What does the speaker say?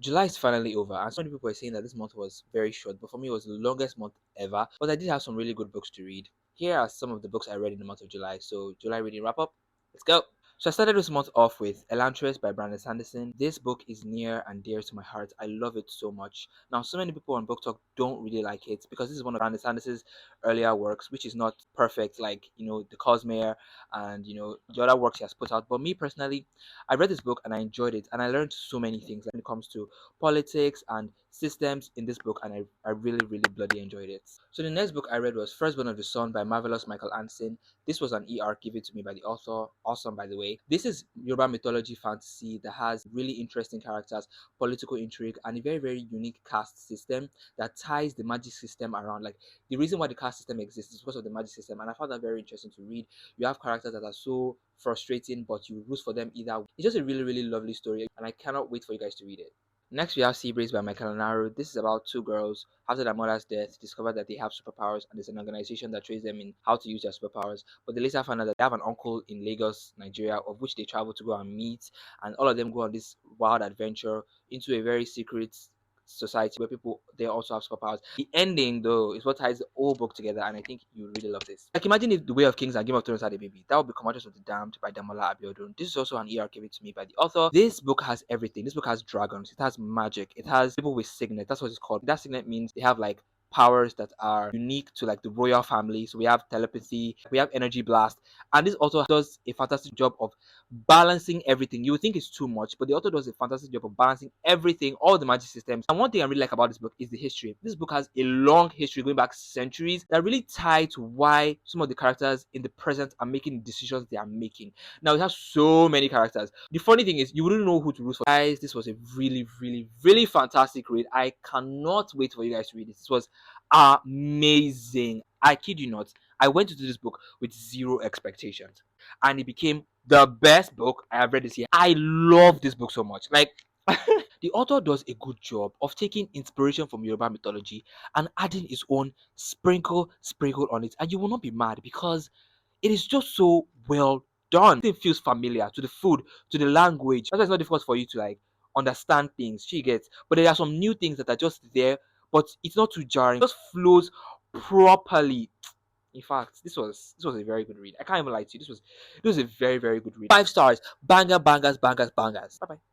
July is finally over, and so many people are saying that this month was very short, but for me, it was the longest month ever. But I did have some really good books to read. Here are some of the books I read in the month of July. So, July reading wrap up. Let's go. So I started this month off with Elantris by Brandon Sanderson. This book is near and dear to my heart. I love it so much. Now, so many people on Book Talk don't really like it because this is one of Brandon Sanderson's earlier works, which is not perfect, like the Cosmere and the other works he has put out. But me personally, I read this book and I enjoyed it, and I learned so many things when it comes to politics and systems in this book, and I really, really bloody enjoyed it. So the next book I read was Firstborn of the Sun by Marvelous Michael Anson. This was an ER given to me by the author. Awesome, by the way. This is Yoruba mythology fantasy that has really interesting characters, political intrigue, and a very, very unique caste system that ties the magic system around. Like, the reason why the caste system exists is because of the magic system, and I found that very interesting to read. You have characters that are so frustrating, but you root for them either. It's just a really, really lovely story, and I cannot wait for you guys to read it. Next, we have Seabreeze by Michael Naru. This is about two girls after their mother's death discover that they have superpowers, and there's an organization that trains them in how to use their superpowers. But they later find out that they have an uncle in Lagos, Nigeria, of which they travel to go and meet, and all of them go on this wild adventure into a very secret society where people they also have superpowers. The ending though is what ties the whole book together, and I think you really love this. Like, imagine if The Way of Kings and Game of Thrones had a baby. That would be Commanders of the Damned by Damola Abiodun. This is also an ER given to me by the author. This book has everything. This book has dragons, it has magic, it has people with signet. That's what it's called. That signet means they have like powers that are unique to like the royal family. So we have telepathy, we have energy blast, and this also does a fantastic job of balancing everything. You would think it's too much, but the author does a fantastic job of balancing everything, all the magic systems. And one thing I really like about this book is the history. This book has a long history going back centuries that really tie to why some of the characters in the present are making the decisions they are making. Now, it has so many characters. The funny thing is, you wouldn't know who to root for. Guys, this was a really, really, really fantastic read. I cannot wait for you guys to read this. This was amazing. I kid you not. I went into this book with zero expectations, and it became the best book I have read this year. I love this book so much. Like, the author does a good job of taking inspiration from Yoruba mythology and adding his own sprinkle on it, and you will not be mad because it is just so well done. It feels familiar to the food, to the language. That's why it's not difficult for you to like understand things. She gets, but there are some new things that are just there, but it's not too jarring. It just flows properly. In fact, this was a very good read. I can't even lie to you. This was a very, very good read. 5 stars. Banger, bangers, bangers, bangers. Bye bye.